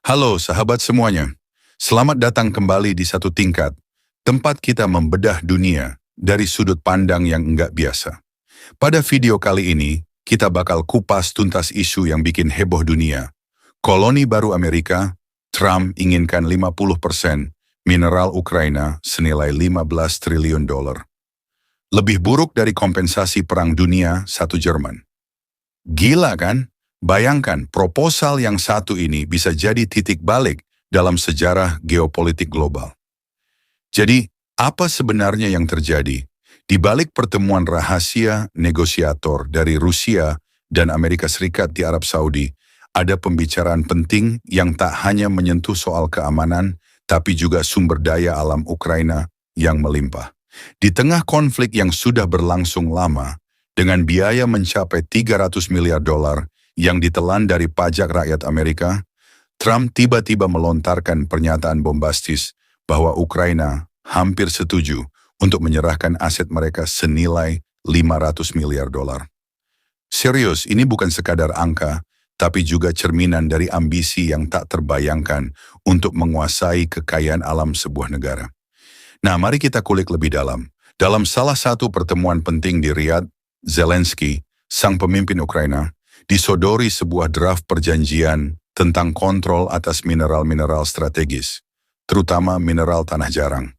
Halo sahabat semuanya, selamat datang kembali di Satu Tingkat, tempat kita membedah dunia dari sudut pandang yang enggak biasa. Pada video kali ini, kita bakal kupas tuntas isu yang bikin heboh dunia. Koloni baru Amerika, Trump inginkan 50% mineral Ukraina senilai 15 triliun dolar. Lebih buruk dari kompensasi Perang Dunia I Jerman. Gila kan? Bayangkan proposal yang satu ini bisa jadi titik balik dalam sejarah geopolitik global. Jadi, apa sebenarnya yang terjadi? Di balik pertemuan rahasia negosiator dari Rusia dan Amerika Serikat di Arab Saudi, ada pembicaraan penting yang tak hanya menyentuh soal keamanan, tapi juga sumber daya alam Ukraina yang melimpah. Di tengah konflik yang sudah berlangsung lama, dengan biaya mencapai 300 miliar dolar, yang ditelan dari pajak rakyat Amerika, Trump tiba-tiba melontarkan pernyataan bombastis bahwa Ukraina hampir setuju untuk menyerahkan aset mereka senilai 500 miliar dolar. Serius, ini bukan sekadar angka, tapi juga cerminan dari ambisi yang tak terbayangkan untuk menguasai kekayaan alam sebuah negara. Nah, mari kita kulik lebih dalam. Dalam salah satu pertemuan penting di Riyadh, Zelensky, sang pemimpin Ukraina, disodori sebuah draft perjanjian tentang kontrol atas mineral-mineral strategis, terutama mineral tanah jarang.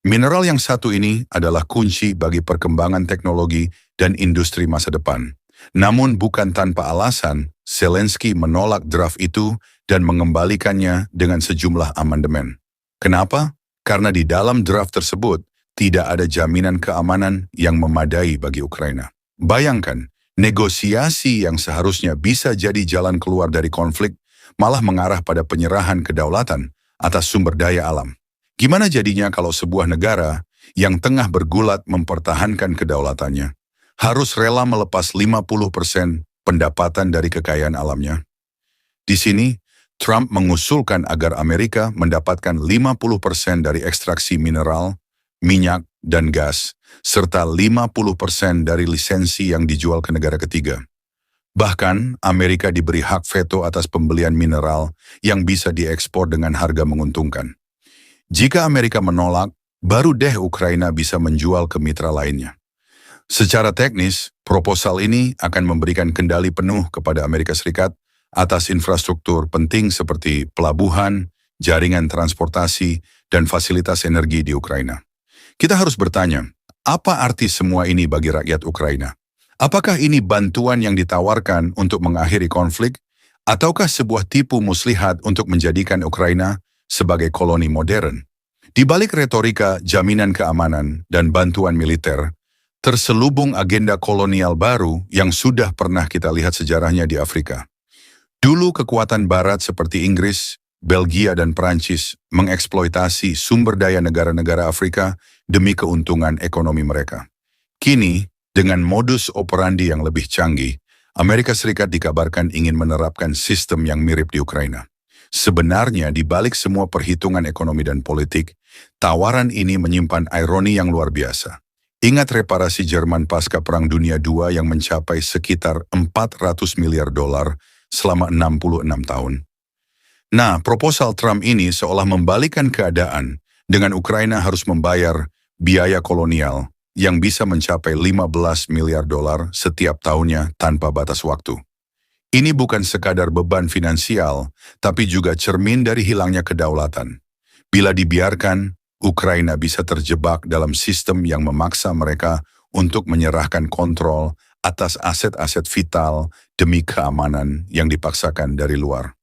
Mineral yang satu ini adalah kunci bagi perkembangan teknologi dan industri masa depan. Namun bukan tanpa alasan, Zelensky menolak draft itu dan mengembalikannya dengan sejumlah amandemen. Kenapa? Karena di dalam draft tersebut tidak ada jaminan keamanan yang memadai bagi Ukraina. Bayangkan, negosiasi yang seharusnya bisa jadi jalan keluar dari konflik malah mengarah pada penyerahan kedaulatan atas sumber daya alam. Gimana jadinya kalau sebuah negara yang tengah bergulat mempertahankan kedaulatannya harus rela melepas 50% pendapatan dari kekayaan alamnya? Di sini, Trump mengusulkan agar Amerika mendapatkan 50% dari ekstraksi mineral, minyak, dan gas, serta 50% dari lisensi yang dijual ke negara ketiga. Bahkan, Amerika diberi hak veto atas pembelian mineral yang bisa diekspor dengan harga menguntungkan. Jika Amerika menolak, baru deh Ukraina bisa menjual ke mitra lainnya. Secara teknis, proposal ini akan memberikan kendali penuh kepada Amerika Serikat atas infrastruktur penting seperti pelabuhan, jaringan transportasi, dan fasilitas energi di Ukraina. Kita harus bertanya, apa arti semua ini bagi rakyat Ukraina? Apakah ini bantuan yang ditawarkan untuk mengakhiri konflik, ataukah sebuah tipu muslihat untuk menjadikan Ukraina sebagai koloni modern? Di balik retorika jaminan keamanan dan bantuan militer, terselubung agenda kolonial baru yang sudah pernah kita lihat sejarahnya di Afrika. Dulu kekuatan Barat seperti Inggris, Belgia, dan Perancis mengeksploitasi sumber daya negara-negara Afrika demi keuntungan ekonomi mereka. Kini, dengan modus operandi yang lebih canggih, Amerika Serikat dikabarkan ingin menerapkan sistem yang mirip di Ukraina. Sebenarnya, di balik semua perhitungan ekonomi dan politik, tawaran ini menyimpan ironi yang luar biasa. Ingat reparasi Jerman pasca Perang Dunia II yang mencapai sekitar 400 miliar dolar selama 66 tahun. Nah, proposal Trump ini seolah membalikan keadaan dengan Ukraina harus membayar biaya kolonial yang bisa mencapai 15 miliar dolar setiap tahunnya tanpa batas waktu. Ini bukan sekadar beban finansial, tapi juga cermin dari hilangnya kedaulatan. Bila dibiarkan, Ukraina bisa terjebak dalam sistem yang memaksa mereka untuk menyerahkan kontrol atas aset-aset vital demi keamanan yang dipaksakan dari luar.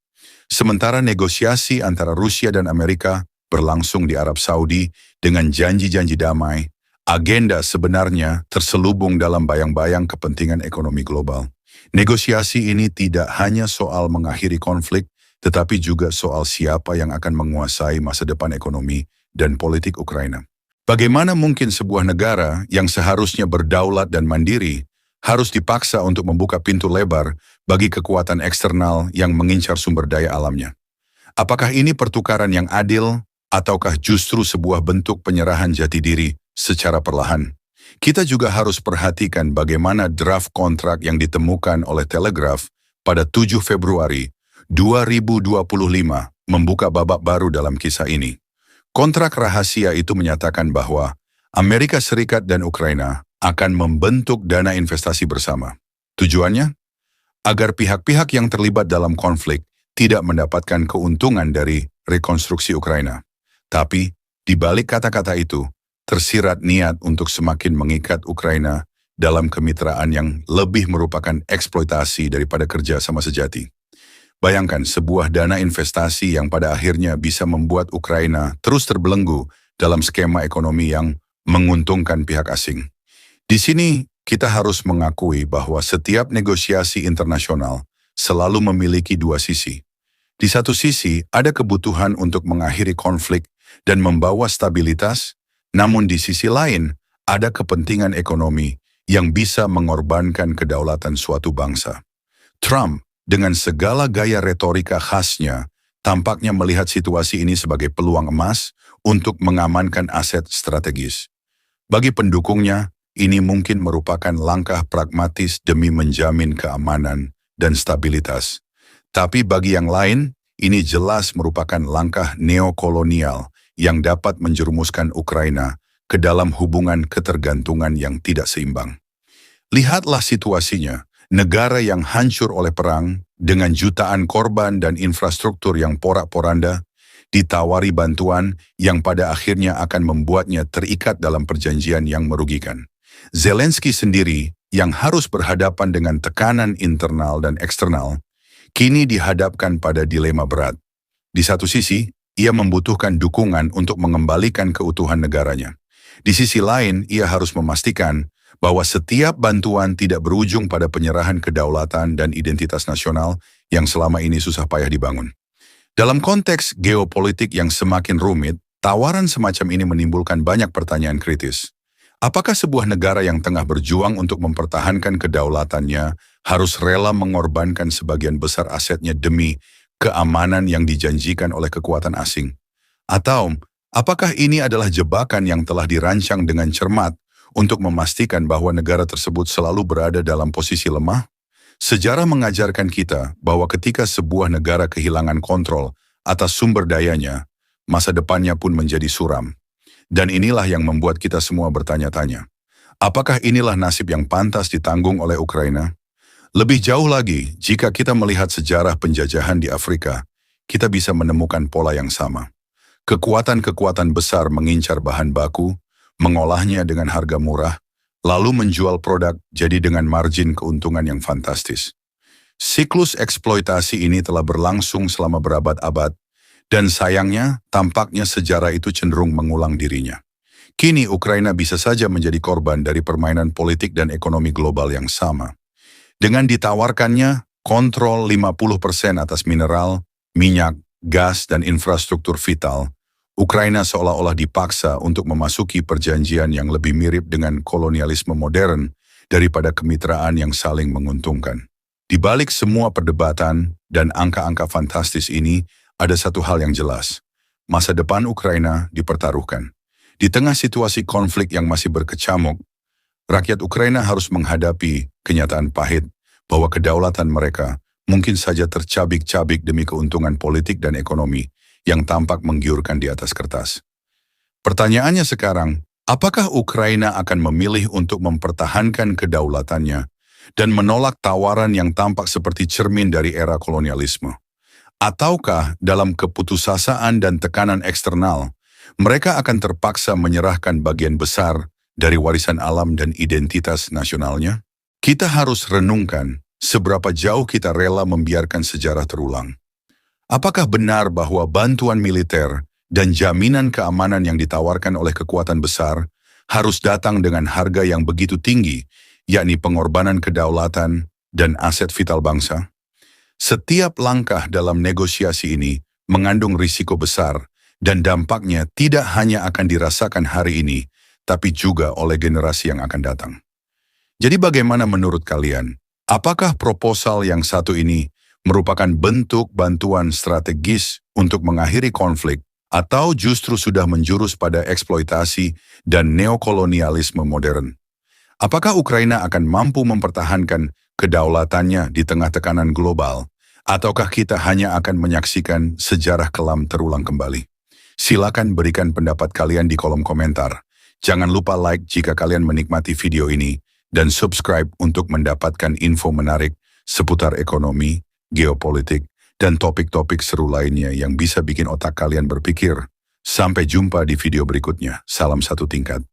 Sementara negosiasi antara Rusia dan Amerika berlangsung di Arab Saudi dengan janji-janji damai, agenda sebenarnya terselubung dalam bayang-bayang kepentingan ekonomi global. Negosiasi ini tidak hanya soal mengakhiri konflik, tetapi juga soal siapa yang akan menguasai masa depan ekonomi dan politik Ukraina. Bagaimana mungkin sebuah negara yang seharusnya berdaulat dan mandiri harus dipaksa untuk membuka pintu lebar bagi kekuatan eksternal yang mengincar sumber daya alamnya? Apakah ini pertukaran yang adil, ataukah justru sebuah bentuk penyerahan jati diri secara perlahan? Kita juga harus perhatikan bagaimana draft kontrak yang ditemukan oleh Telegraph pada 7 Februari 2025 membuka babak baru dalam kisah ini. Kontrak rahasia itu menyatakan bahwa Amerika Serikat dan Ukraina akan membentuk dana investasi bersama. Tujuannya? Agar pihak-pihak yang terlibat dalam konflik tidak mendapatkan keuntungan dari rekonstruksi Ukraina. Tapi, di balik kata-kata itu, tersirat niat untuk semakin mengikat Ukraina dalam kemitraan yang lebih merupakan eksploitasi daripada kerja sama sejati. Bayangkan sebuah dana investasi yang pada akhirnya bisa membuat Ukraina terus terbelenggu dalam skema ekonomi yang menguntungkan pihak asing. Di sini, kita harus mengakui bahwa setiap negosiasi internasional selalu memiliki dua sisi. Di satu sisi, ada kebutuhan untuk mengakhiri konflik dan membawa stabilitas, namun di sisi lain, ada kepentingan ekonomi yang bisa mengorbankan kedaulatan suatu bangsa. Trump, dengan segala gaya retorika khasnya, tampaknya melihat situasi ini sebagai peluang emas untuk mengamankan aset strategis. Bagi pendukungnya, ini mungkin merupakan langkah pragmatis demi menjamin keamanan dan stabilitas. Tapi bagi yang lain, ini jelas merupakan langkah neokolonial yang dapat menjerumuskan Ukraina ke dalam hubungan ketergantungan yang tidak seimbang. Lihatlah situasinya, negara yang hancur oleh perang, dengan jutaan korban dan infrastruktur yang porak-poranda, ditawari bantuan yang pada akhirnya akan membuatnya terikat dalam perjanjian yang merugikan. Zelensky sendiri yang harus berhadapan dengan tekanan internal dan eksternal, kini dihadapkan pada dilema berat. Di satu sisi, ia membutuhkan dukungan untuk mengembalikan keutuhan negaranya. Di sisi lain, ia harus memastikan bahwa setiap bantuan tidak berujung pada penyerahan kedaulatan dan identitas nasional yang selama ini susah payah dibangun. Dalam konteks geopolitik yang semakin rumit, tawaran semacam ini menimbulkan banyak pertanyaan kritis. Apakah sebuah negara yang tengah berjuang untuk mempertahankan kedaulatannya harus rela mengorbankan sebagian besar asetnya demi keamanan yang dijanjikan oleh kekuatan asing? Atau, apakah ini adalah jebakan yang telah dirancang dengan cermat untuk memastikan bahwa negara tersebut selalu berada dalam posisi lemah? Sejarah mengajarkan kita bahwa ketika sebuah negara kehilangan kontrol atas sumber dayanya, masa depannya pun menjadi suram. Dan inilah yang membuat kita semua bertanya-tanya. Apakah inilah nasib yang pantas ditanggung oleh Ukraina? Lebih jauh lagi, jika kita melihat sejarah penjajahan di Afrika, kita bisa menemukan pola yang sama. Kekuatan-kekuatan besar mengincar bahan baku, mengolahnya dengan harga murah, lalu menjual produk jadi dengan margin keuntungan yang fantastis. Siklus eksploitasi ini telah berlangsung selama berabad-abad, dan sayangnya, tampaknya sejarah itu cenderung mengulang dirinya. Kini Ukraina bisa saja menjadi korban dari permainan politik dan ekonomi global yang sama. Dengan ditawarkannya kontrol 50% atas mineral, minyak, gas, dan infrastruktur vital, Ukraina seolah-olah dipaksa untuk memasuki perjanjian yang lebih mirip dengan kolonialisme modern daripada kemitraan yang saling menguntungkan. Di balik semua perdebatan dan angka-angka fantastis ini, ada satu hal yang jelas. Masa depan Ukraina dipertaruhkan. Di tengah situasi konflik yang masih berkecamuk, rakyat Ukraina harus menghadapi kenyataan pahit bahwa kedaulatan mereka mungkin saja tercabik-cabik demi keuntungan politik dan ekonomi yang tampak menggiurkan di atas kertas. Pertanyaannya sekarang, apakah Ukraina akan memilih untuk mempertahankan kedaulatannya dan menolak tawaran yang tampak seperti cermin dari era kolonialisme? Ataukah dalam keputusasaan dan tekanan eksternal, mereka akan terpaksa menyerahkan bagian besar dari warisan alam dan identitas nasionalnya? Kita harus renungkan seberapa jauh kita rela membiarkan sejarah terulang. Apakah benar bahwa bantuan militer dan jaminan keamanan yang ditawarkan oleh kekuatan besar harus datang dengan harga yang begitu tinggi, yakni pengorbanan kedaulatan dan aset vital bangsa? Setiap langkah dalam negosiasi ini mengandung risiko besar dan dampaknya tidak hanya akan dirasakan hari ini, tapi juga oleh generasi yang akan datang. Jadi bagaimana menurut kalian? Apakah proposal yang satu ini merupakan bentuk bantuan strategis untuk mengakhiri konflik atau justru sudah menjurus pada eksploitasi dan neokolonialisme modern? Apakah Ukraina akan mampu mempertahankan kedaulatannya di tengah tekanan global, Ataukah kita hanya akan menyaksikan sejarah kelam terulang kembali? Silakan berikan pendapat kalian di kolom komentar. Jangan lupa like jika kalian menikmati video ini, dan subscribe untuk mendapatkan info menarik seputar ekonomi, geopolitik, dan topik-topik seru lainnya yang bisa bikin otak kalian berpikir. Sampai jumpa di video berikutnya. Salam satu tingkat.